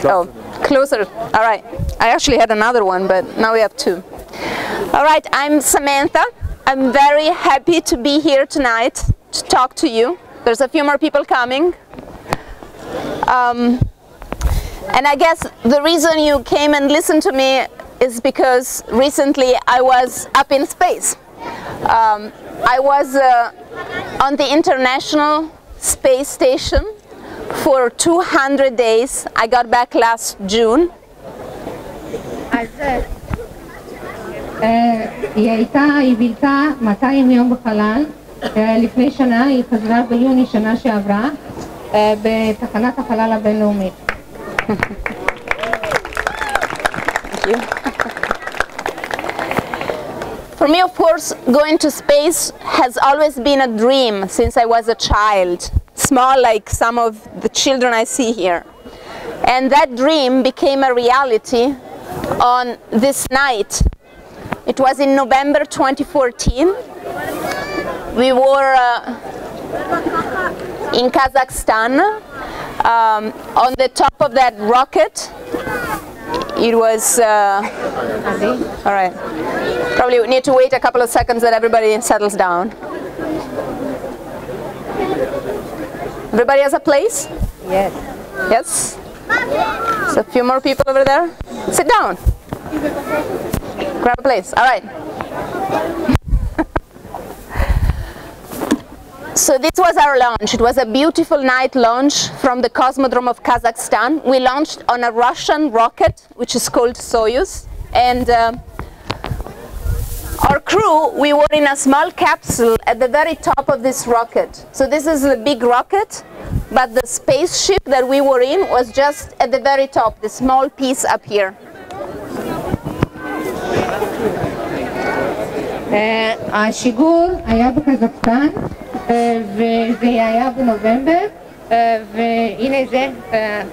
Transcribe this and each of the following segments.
Oh, closer. All right. I actually had another one, but now we have two. All right, I'm Samantha. I'm very happy to be here tonight to talk to you. There's a few more people coming. And I guess the reason you came and listened to me is because recently I was up in space. I was on the International Space Station for 200 days. I got back last June. היא בילתה 200 יום בחלל. לפני שנה היא חזרה ביוני שנה שעברה בתחנת החלל הבינלאומית. For me, of course, going to space has always been a dream since I was a child, small like some of the children I see here. And that dream became a reality on this night. It was in November 2014. We were in Kazakhstan on the top of that rocket. It was, all right, probably need to wait a couple of seconds that everybody settles down. Everybody has a place? Yes. Yes? So a few more people over there. Sit down. Grab a place. All right. So this was our launch. It was a beautiful night launch from the Cosmodrome of Kazakhstan. We launched on a Russian rocket, which is called Soyuz. And our crew, we were in a small capsule at the very top of this rocket. So this is a big rocket, but the spaceship that we were in was just at the very top, the small piece up here. השיגור היה בקזחסטן וזה היה בנובמבר והנה זה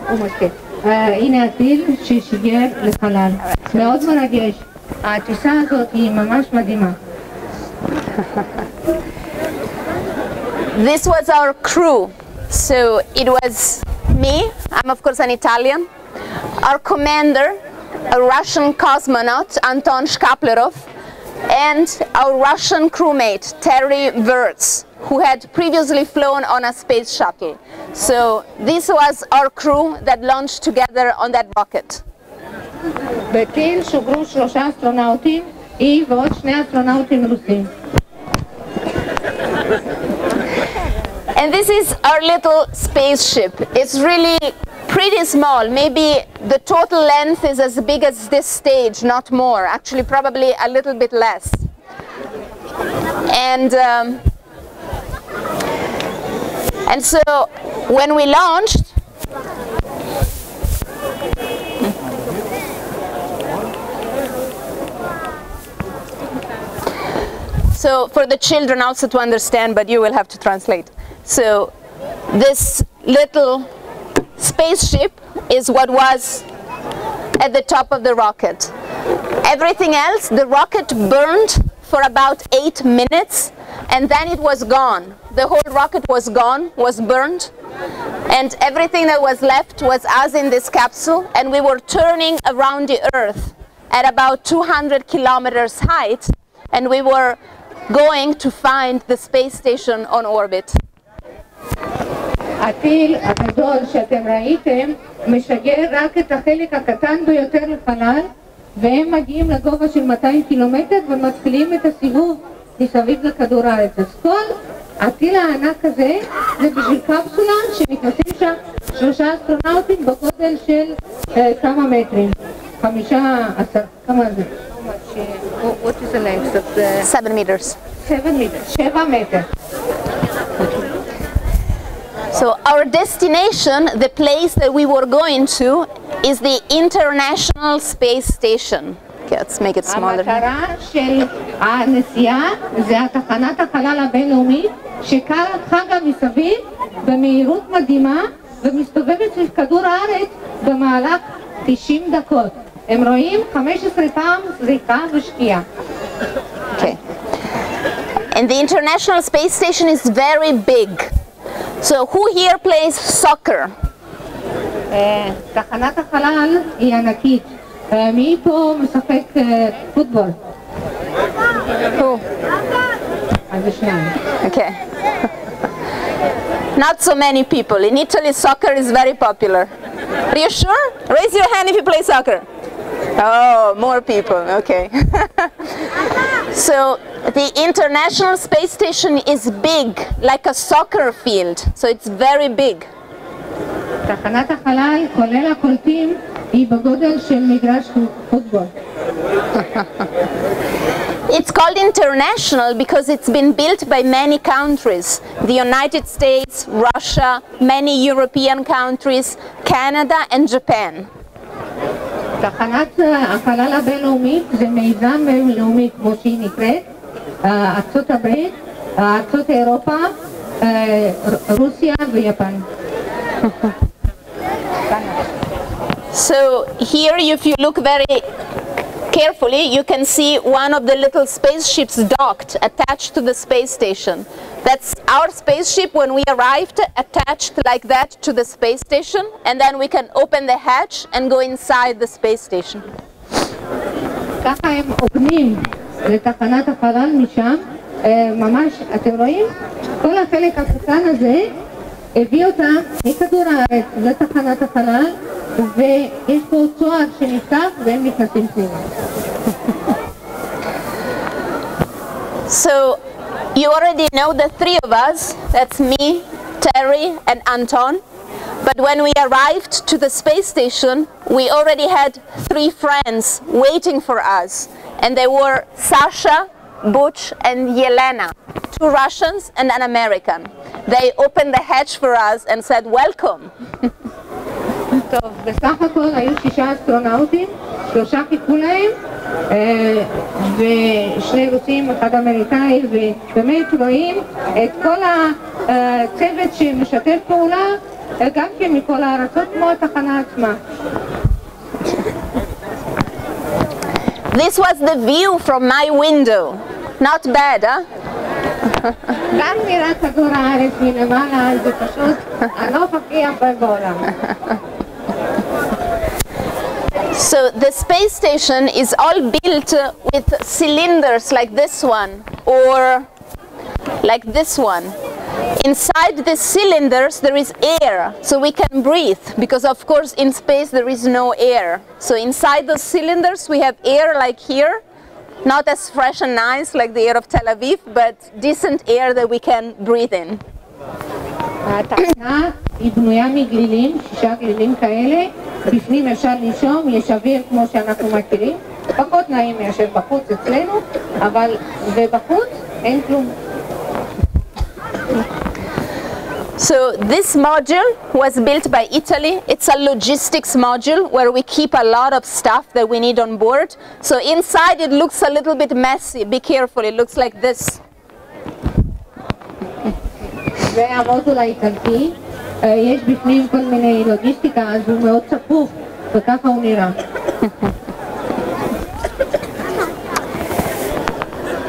הוא מושקט. הנה הטיל ששיגר לחלל. מאוד מרגש. הטיסה הזאת היא ממש מדהימה. This was our crew. So it was me, I'm of course an Italian, our commander, a Russian cosmonaut, Anton Shkaplerov, and our Russian crewmate, Terry Wirtz, who had previously flown on a space shuttle. So this was our crew that launched together on that rocket. בטיל שוגרו 3 אסטרונאוטים, היא ועוד 2 אסטרונאוטים רוסים. And this is our little spaceship. It's really pretty small. Maybe the total length is as big as this stage, not more. Actually, probably a little bit less. And so when we launched, so for the children also to understand, but you will have to translate. So this little spaceship is what was at the top of the rocket. Everything else, the rocket burned for about 8 minutes and then it was gone. The whole rocket was gone, was burned, and everything that was left was us in this capsule, and we were turning around the Earth at about 200 kilometers height, and we were going to find the space station on orbit. הטיל הגדול שאתם ראיתם משגר רק את החלק הקטן ביותר לחלל והם מגיעים לגובה של 200 קילומטר ומתחילים את הסיבוב מסביב לכדור הארץ. אז כל הטיל הענק הזה זה בשביל קפסולה שמתנסים שם 3 אסטרונאוטים בגודל של כמה מטרים? 15, כמה זה? What is the length of the... 7 meters. 7 meters, 7 מטר. So our destination, the place that we were going to, is the International Space Station. Okay, let's make it smaller. המטרה של הנסיעה זה התחנת החלל הבינלאומית שככה גם מסביב במהירות מדהימה ומסתובבת סביב כדור הארץ במהלך 90 דקות. הם רואים 15 פעם זריקה ושקיעה. Okay. And the International Space Station is very big. So who here plays soccer? תחנת החלל היא ענקית. מי פה משחק פוטבול? אז זה שניים. Okay. Not so many people. In Italy, soccer is very popular. Are you sure? Raise your hand if you play soccer. Oh, more people. Okay. So the International Space Station is big, like a soccer field. So it's very big. תחנת החלל, כולל הקולטים, היא בגודל של מגרש פוטבול. It's called international because it's been built by many countries. The United States, Russia, many European countries, Canada and Japan. תחנת החלל הבינלאומית זה מיזם בינלאומי כמו שהיא נקראת, ארצות הברית, ארצות אירופה, רוסיה ויפן. So here, if you look very carefully, you can see one of the little spaceships docked, attached to the space station. That's our spaceship when we arrived, attached like that to the space station, and then we can open the hatch and go inside the space station. ככה הם עוגנים לתחנת החלל משם, ממש, אתם רואים? כל החלק הקטן הזה הביא אותה מכדור הארץ לתחנת החלל, ויש פה צוהר שנפתח והם נכנסים פנימה. So you already know the three of us, that's me, Terry and Anton. But when we arrived to the space station, we already had three friends waiting for us. And they were Sasha, Butch and Yelena, two Russians and an American. They opened the hatch for us and said, welcome. טוב, בסך הכל היו 6 אסטרונאוטים, 3 חיכו להם, ושני רוסים, אחד אמריקאי, ובאמת רואים את כל הצוות שמשתף פעולה, גם כן מכל הארצות כמו התחנה עצמה. This was the view from my window. Not bad, huh? גם נראה כדור הארץ מלמעלה, זה פשוט הנוף הכי יפה בעולם. So the space station is all built with cylinders like this one or like this one. Inside the cylinders there is air, so we can breathe, because of course in space there is no air. So inside the cylinders we have air like here, not as fresh and nice like the air of Tel Aviv, but decent air that we can breathe in. התחנה היא בנויה מגלילים, 6 גלילים כאלה, בפנים אפשר לנשום, יש אוויר כמו שאנחנו מכירים, פחות נעים מאשר בחוץ אצלנו, אבל ובחוץ אין כלום. So this module was built by Italy. It's a logistics module where we keep a lot of stuff that we need on board. So inside it looks a little bit messy. Be careful, it looks like this. והמודול האיטלקי, יש בפנים כל מיני לוגיסטיקה, אז הוא מאוד צפוף, וככה הוא נראה.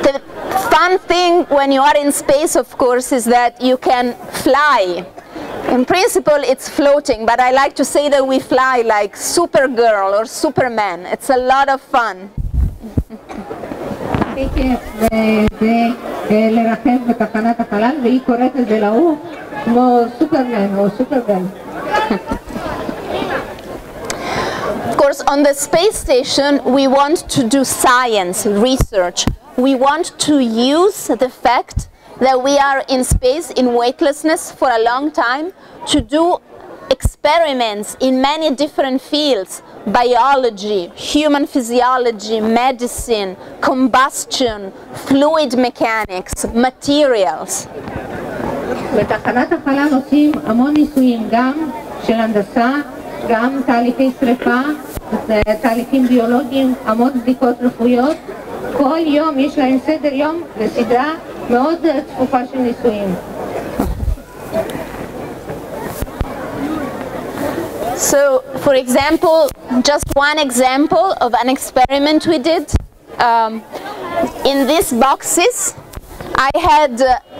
The fun thing when you are in space, of course, is that you can fly. In principle, it's floating, but I like to say that we fly like Supergirl or Superman. It's a lot of fun. הכי כיף זה לרחב בתחנת החלל, והיא קוראת לזה לעוף כמו סופרמן או סופרגל. Of course, on the space station, we want to do science, research. We want to use the fact that we are in space, in weightlessness for a long time, to do experiments in many different fields: biology, human physiology, medicine, combustion, fluid mechanics, materials. בתחנת החלל עושים המון ניסויים, גם של הנדסה, גם תהליכי שריפה, תהליכים ביולוגיים, המון בדיקות רפואיות. כל יום יש להם סדר יום וסדרה מאוד צפופה של ניסויים. So, for example, just one example of an experiment we did. In these boxes, I had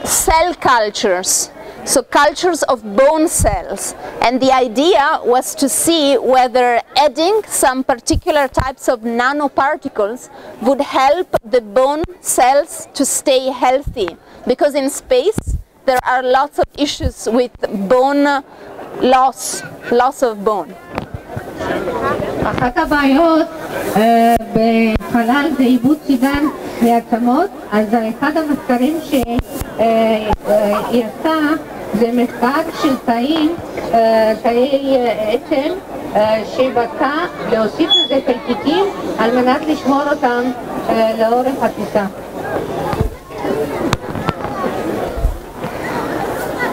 cell cultures. so cultures of bone cells. And the idea was to see whether adding some particular types of nanoparticles would help the bone cells to stay healthy. Because in space, there are lots of issues with bone loss of bone. אחת הבעיות בחלל זה איבוד סידן מעצמות, אז אחד המחקרים שהיא עשתה זה מחקר של תאי עצם שהיא בדקה להוסיף לזה חלקיקים על מנת לשמור אותם לאורך הטיסה.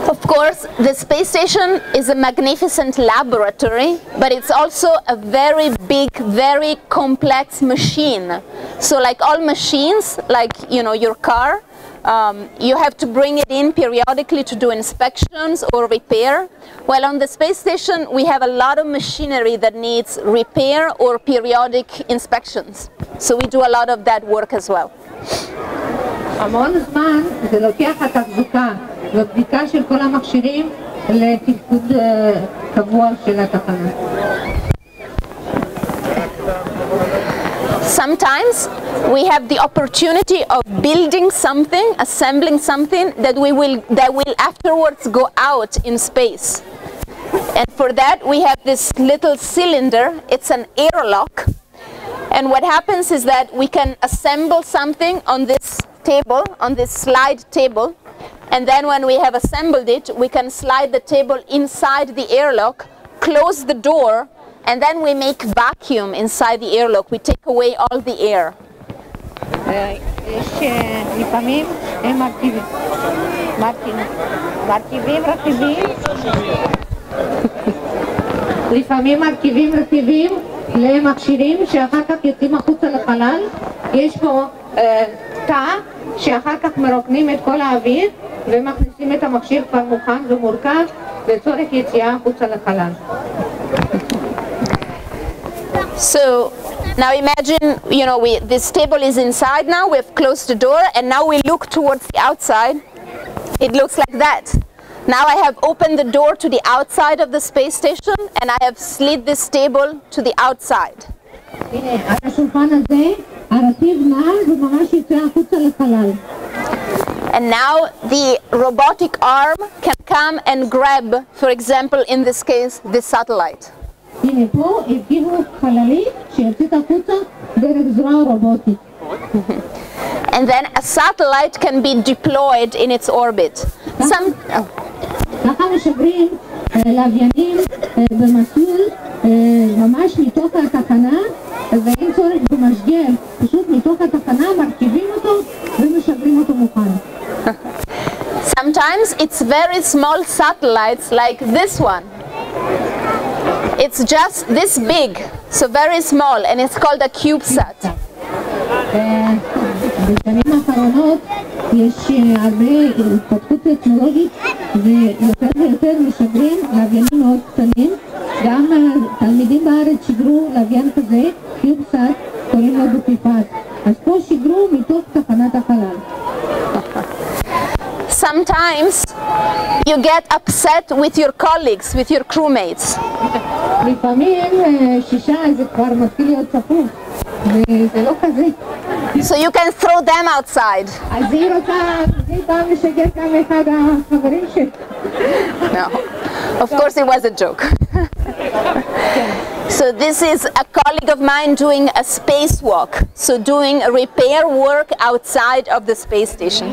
Of course, the space station is a magnificent laboratory, but it's also a very big, very complex machine. So like all machines, like your car, you have to bring it in periodically to do inspections or repair. While on the space station, we have a lot of machinery that needs repair or periodic inspections. So we do a lot of that work as well. המון זמן זה לוקח התחזוקה ובדיקה של כל המכשירים לתפקוד קבוע של התחנה. Sometimes we have the opportunity of building something, assembling something that will afterwards go out in space. And for that we have this little cylinder, it's an airlock. And what happens is that we can assemble something on this table, on this slide table, and then when we have assembled it, we can slide the table inside the airlock, close the door, and then we make vacuum inside the airlock. We take away all the air. לפעמים הם מרכיבים רכיבים למכשירים שאחר כך יוצאים החוצה לחלל. יש פה תא שאחר כך מרוקנים את כל האוויר ומכניסים את המכשיר כבר מוכן ומורכב לצורך יציאה החוצה לחלל. So now imagine, this table is inside now, we've closed the door, and now we look towards the outside. It looks like that. Now I have opened the door to the outside of the space station, and I have slid this table to the outside. הנה, על השולחן הזה, הרכיב נע וממש יוצא החוצה לחלל. And now the robotic arm can come and grab, for example, in this case, the satellite. הנה פה הרכיבו חללית שיוצאת החוצה דרך זרוע רובוטית. And then a satellite can be deployed in its orbit. ככה משגרים לוויינים במסלול ממש מתוך התחנה, ואין צורך במשגר, פשוט מתוך התחנה מרכיבים אותו ומשגרים אותו מוכן. Sometimes it's very small satellites like this one. It's just this big, so very small, and it's called a CubeSat. בשנים האחרונות יש הרבה התפתחות טכנולוגית ויותר ויותר משגרים לוויינים מאוד קטנים. גם תלמידים בארץ שיגרו לוויין כזה, CubeSat, קוראים לו בגבעתיים. אז פה שיגרו מתוך תחנת החלל. Sometimes you get upset with your colleagues, with your crewmates. לפעמים שישה זה כבר מתחיל להיות צפוף, וזה לא כזה. So you can throw them outside. אז היא פעם לשגר גם אחד החברים שלי. No, of course it was a joke. So this is a colleague of mine doing a spacewalk, so doing repair work outside of the space station.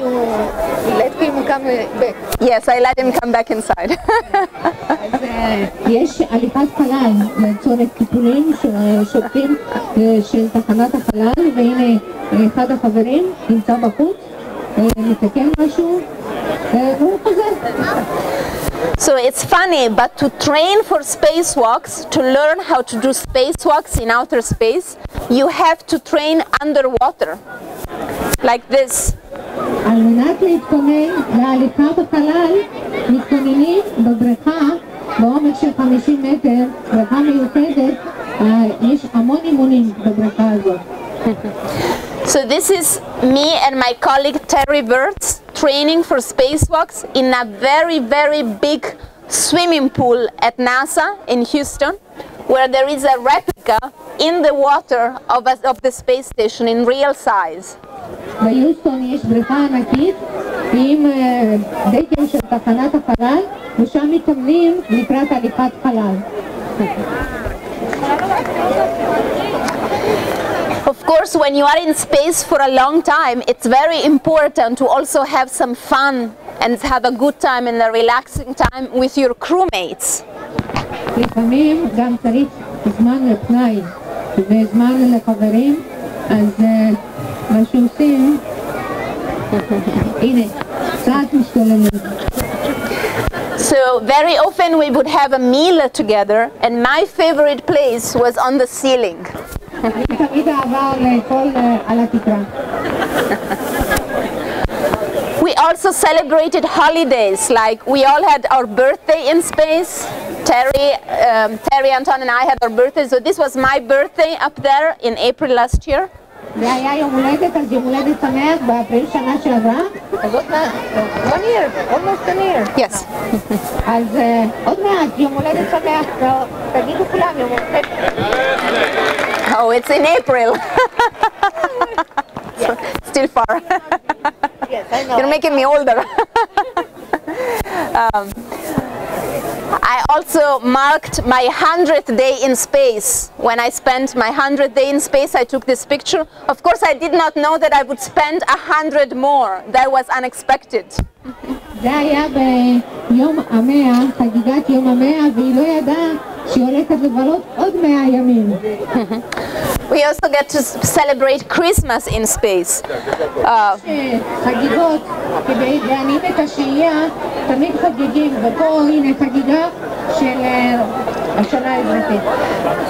You let him come back. Yes, I let him come back inside. יש הליכת חלל לצורך טיפולים שוטפים של תחנת החלל, והנה אחד החברים נמצא בחוץ, מתקן משהו, והוא חוזר. So it's funny, but to train for spacewalks, to learn how to do spacewalks in outer space, you have to train underwater, like this. על מנת להתכונן להליכה בחלל, מתכוננים בבריכה בעומק של 50 מטר, בריכה מיוחדת, יש המון אימונים בבריכה הזאת. So this is me and my colleague Terry Wirtz training for spacewalks in a very, very big swimming pool at NASA in Houston, where there is a replica in the water of the space station in real size. ביוסטון יש בריכה ענקית עם דקל של תחנת החלל, ושם מתאמנים לקראת הליכת חלל. Of course, when you are in space for a long time, it's very important to also have some fun and have a good time and a relaxing time with your crewmates. לפעמים גם צריך זמן לפנאי וזמן לחברים, אז מה שעושים, הנה, קצת משתוללות. So very often we would have a meal together, and my favorite place was on the ceiling. אני תמיד אהבה לאכול על התקרה. We also celebrated holidays, like we all had our birthday in space. Terry, Anton, and I had our birthday, so this was my birthday up there in April last year. זה היה יום הולדת, אז יום הולדת שמח באפריל שנה שעברה. אז עוד מעט, one year, almost a year. Yes. אז עוד מעט, יום הולדת שמח, תגידו כולם יום הולדת. Oh, it's in April. Still far. Yes, I know. You're making me older. I also marked my 100th day in space. When I spent my 100th day in space, I took this picture. Of course, I did not know that I would spend 100 more. That was unexpected. זה היה ביום המאה, חגיגת יום המאה, והיא לא ידעה שהיא הולכת לבלות עוד 100 ימים. We also get to celebrate Christmas in space. חגיגות, כדי להנעים את השהייה, תמיד חגיגים, ופה הנה חגיגה של השנה האזרחית.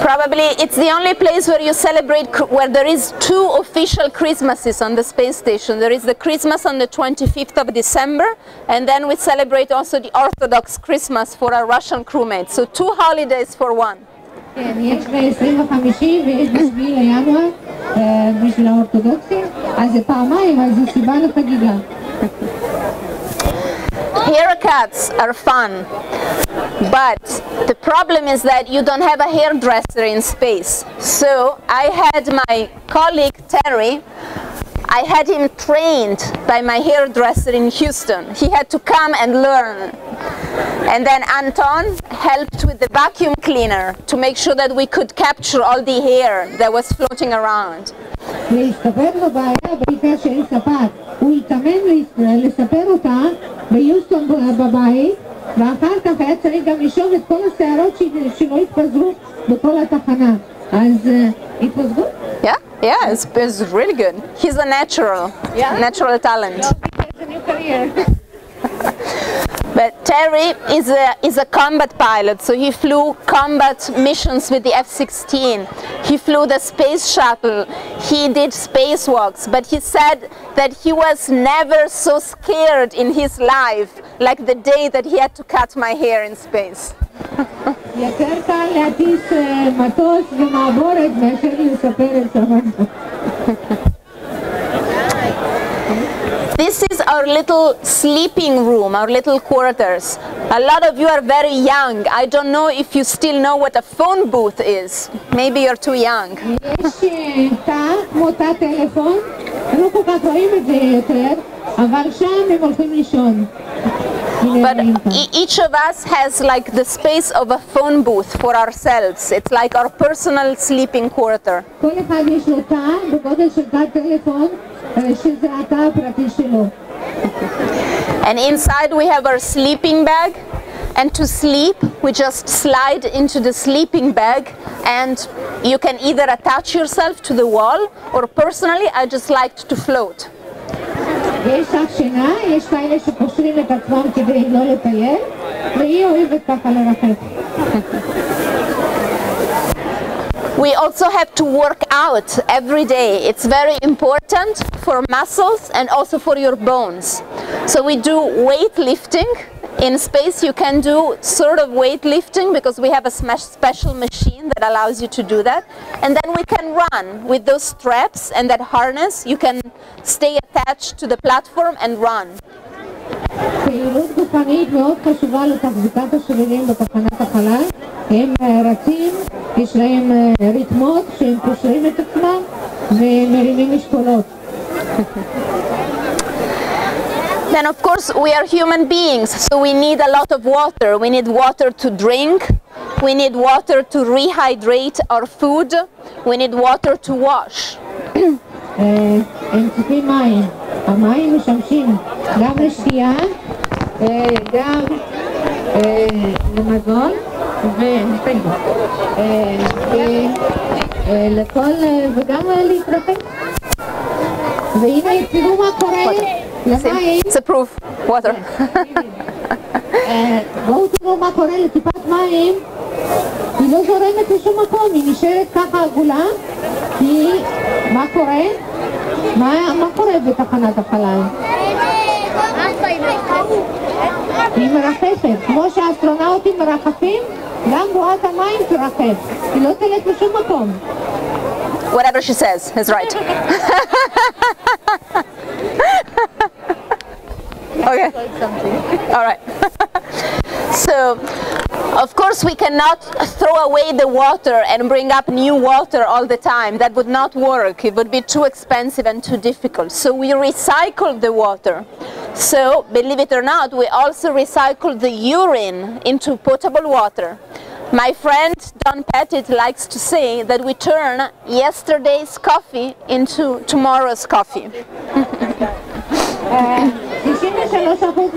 Probably it's the only place where you celebrate, where there is two official Christmases on the space station. There is the Christmas on the 25th of December, and then we celebrate also the Orthodox Christmas for our Russian crewmates. So two holidays for one. כן, יש ב-25 ויש ב-7 לינואר בשביל האורתודוקסים, אז זה פעמיים, אז זה סיבה לחגיגה. Haircuts are fun, but the problem is that you don't have a hairdresser in space. So I had my colleague Terry, I had him trained by my hairdresser in Houston. He had to come and learn. And then Anton helped with the vacuum cleaner to make sure that we could capture all the hair that was floating around. להסתפר בבעיה בעיקר שאין ספק. הוא התאמן לספר אותה ביוסטון בבית, ואחר כך היה צריך גם לשאוב את כל השערות שלא התפזרו בכל התחנה. אז it was good? Yeah, it's really good. He's a natural talent. It's a new career. But Terry is a combat pilot, so he flew combat missions with the F-16. He flew the space shuttle. He did spacewalks, but he said that he was never so scared in his life like the day that he had to cut my hair in space. יותר קל להטיס מטוס ומעבורת מאשר לספר את סמנתה. This is our little sleeping room, our little quarters. A lot of you are very young. I don't know if you still know what a phone booth is. Maybe you're too young. יש תא כמו תא טלפון, לא כל כך רואים את זה יותר, אבל שם הם הולכים לישון. But each of us has like the space of a phone booth for ourselves. It's like our personal sleeping quarter. כל אחד יש לו תא בגודל של תא טלפון, שזה התא הפרטי שלו. And inside we have our sleeping bag, and to sleep we just slide into the sleeping bag, and you can either attach yourself to the wall, or personally I just liked to float. יש שק שינה, יש כאלה שקושרים את עצמם כדי לא לטייל, והיא אוהבת ככה לרחף. We also have to work out every day. It's very important for muscles and also for your bones. So we do weightlifting. In space you can do sort of weightlifting because we have a special machine that allows you to do that. And then we can run with those straps and that harness. You can stay attached to the platform and run. פעילות גופנית מאוד חשובה לתחזוקת השרירים בתחנת החלל. הם רצים, יש להם ריתמות שהם קושרים את עצמם ומרימים משקולות. Then of course we are human beings, so we need a lot of water. We need water to drink, we need water to rehydrate our food, we need water to wash. הם צריכים מים. המים משמשים גם לשתייה, גם למזון וגם להתרחק. והנה תראו מה קורה למים. It's a proof. Water. בואו תראו מה קורה לטיפת מים. היא לא זורמת לשום מקום, היא נשארת ככה עגולה, כי מה קורה? מה קורה בתחנת החלל? היא מרחפת, כמו שהאסטרונאוטים מרחפים, גם בועת המים תרחף, היא לא תלך לשום מקום. Whatever she says is right. Okay. All right. So, of course, we cannot throw away the water and bring up new water all the time. That would not work. It would be too expensive and too difficult. So we recycle the water. So, believe it or not, we also recycle the urine into potable water. My friend Don Pettit likes to say that we turn yesterday's coffee into tomorrow's coffee. 93%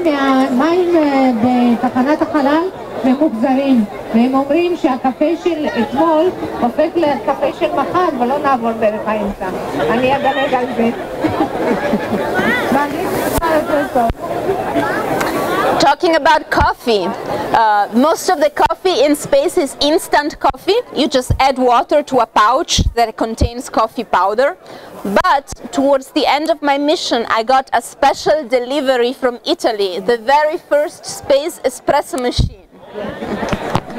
מהמים בתחנת החלל ממוחזרים, והם אומרים שהקפה של אתמול הופך לקפה של מחר ולא נעבור דרך האמצע. אני אדלג על זה. Talking about coffee, most of the coffee in space is instant coffee. You just add water to a pouch that contains coffee powder. But towards the end of my mission, I got a special delivery from Italy, the very first space espresso machine.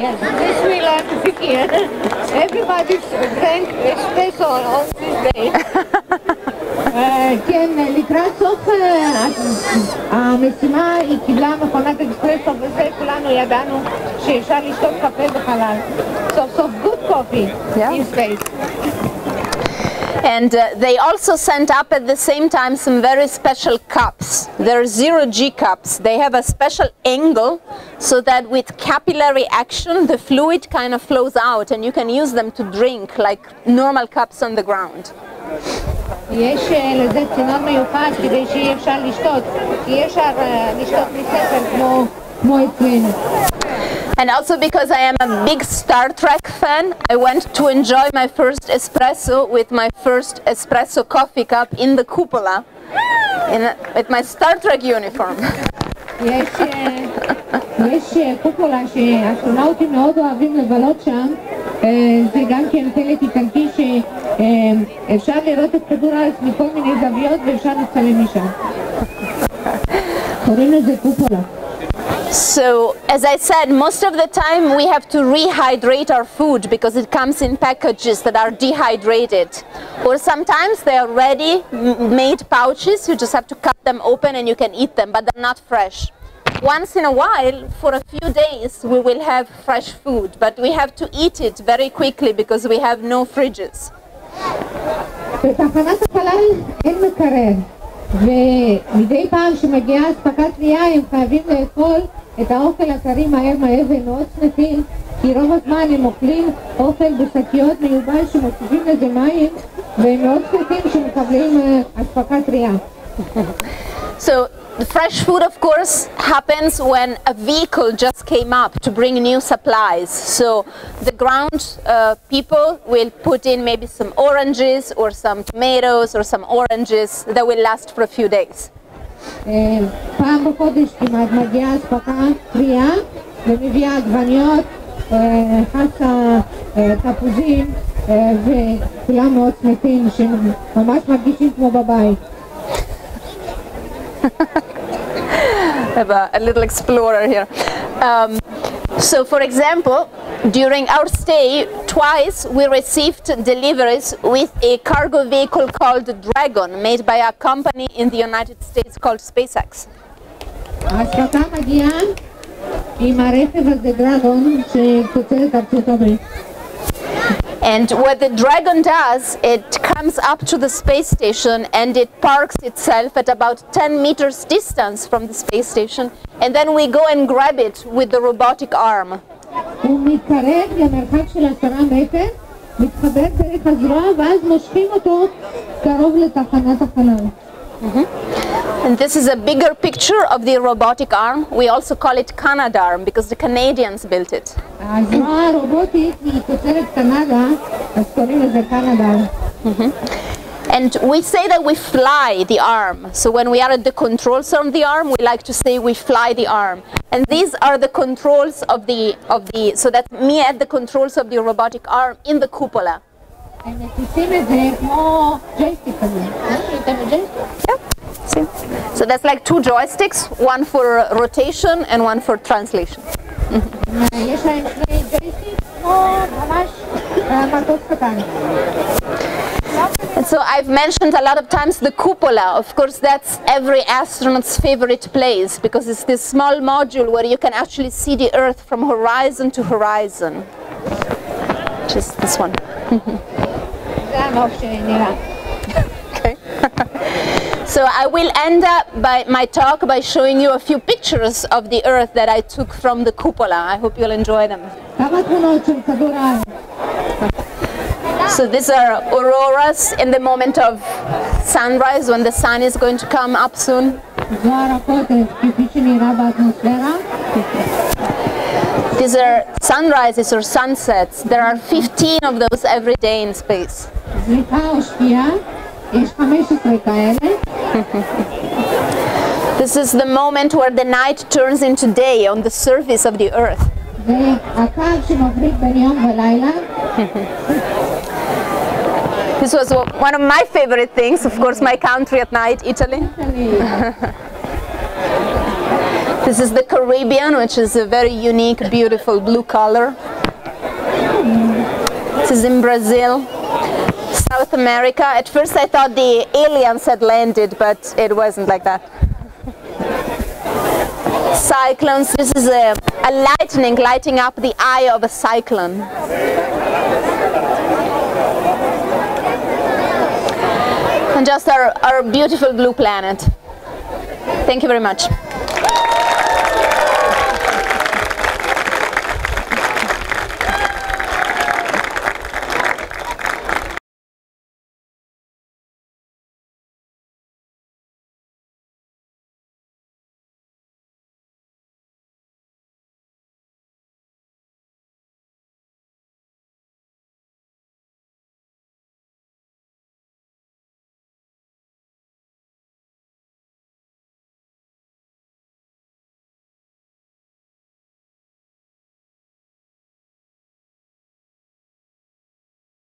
Yes, this we learned here. Everybody drank espresso on this day. כן, לקראת סוף המשימה היא קיבלה מכונת אקספרסו וזה כולנו ידענו שאפשר לשתות קפה בחלל. סוף סוף good coffee in space. And they also sent up at the same time some very special cups. They're 0G cups. They have a special angle so that with capillary action the fluid kind of flows out and you can use them to drink like normal cups on the ground. יש לזה צינור מיוחד כדי שיהיה אפשר לשתות, כי אי אפשר לשתות מספר כמו אצלנו. And also because I am a big Star Trek fan, I went to enjoy my first espresso with my first espresso coffee cup in the cupola with my Star Trek uniform. יש קופולה שהאסטרונאוטים מאוד אוהבים לבלות שם, זה גם כן פלט איטלקי שאפשר לראות את כדור הארץ מכל מיני זוויות ואפשר לצלם משם. קוראים לזה קופולה. So, as I said, most of the time we have to rehydrate our food because it comes in packages that are dehydrated. Or sometimes they are ready-made pouches, you just have to cut them open and you can eat them, but they're not fresh. Once in a while, for a few days, we will have fresh food, but we have to eat it very quickly because we have no fridges. בתחנת החלל אין מקרר. ומדי פעם שמגיעה אספקת טרייה הם חייבים לאכול את האוכל הטרי מהר והם מאוד שמחים כי רוב הזמן הם אוכלים אוכל בשקיות מיובש שמוסיפים לזה מים והם מאוד שמחים שמקבלים אספקת טרייה. So the fresh food of course happens when a vehicle just came up to bring new supplies. So the ground people will put in maybe some oranges or some tomatoes or some oranges that will last for a few days. פעם בחודש כמעט מגיעה אספקה טרייה ומביאה עגבניות, חסה, תפוזים וכולם מאוד שמחים שממש מרגישים כמו בבית. I have a little explorer here. So for example, during our stay, twice we received deliveries with a cargo vehicle called Dragon, made by a company in the United States called SpaceX. ההשקה מגיעה עם הרכב הזה דרגון שתוצרת ארצות הברית. And what the Dragon does, it comes up to the space station and it parks itself at about 10 meters distance from the space station, and then we go and grab it with the robotic arm. הוא מתקרב למרחק של 10 מטר, מתחבר דרך הזרוע ואז מושכים אותו קרוב לתחנת החלל. And this is a bigger picture of the robotic arm. We also call it Canadarm because the Canadians built it. הזרוע הרובוטית היא תוצרת קנדה, אז קוראים לזה קנדארם. And we say that we fly the arm. So when we are at the controls of the arm, we like to say we fly the arm. And these are the controls of the so that's me at the controls of the robotic arm in the cupola. הם מטיסים את זה כמו ג'ויסטיק כזה. Yeah. See? So that's like 2 joysticks, one for rotation and one for translation. יש להם 2 ג'ויסטיק כמו ממש מטוס קטן. And so I've mentioned a lot of times the cupola. Of course, that's every astronaut's favorite place because it's this small module where you can actually see the Earth from horizon to horizon. Just this one. זה הנוף שנראה. Okay. So I will end up my talk by showing you a few pictures of the Earth that I took from the cupola. I hope you'll enjoy them. כמה תמונות של כדור הארץ. So these are auroras in the moment of sunrise when the sun is going to come up soon. זו הרקוטת כפי שנראה באטמוספירה. These are sunrises or sunsets. There are 15 of those every day in space. זריחה או שקיעה, יש 15 כאלה. This is the moment where the night turns into day on the surface of the Earth. זה הקו שמפריד בין יום ולילה. This was one of my favorite things, of course, my country at night, Italy. This is the Caribbean, which is a very unique, beautiful blue color. This is in Brazil. South America. At first I thought the aliens had landed, but it wasn't like that. Cyclones. This is a lightning lighting up the eye of a cyclone. And just our beautiful blue planet. Thank you very much.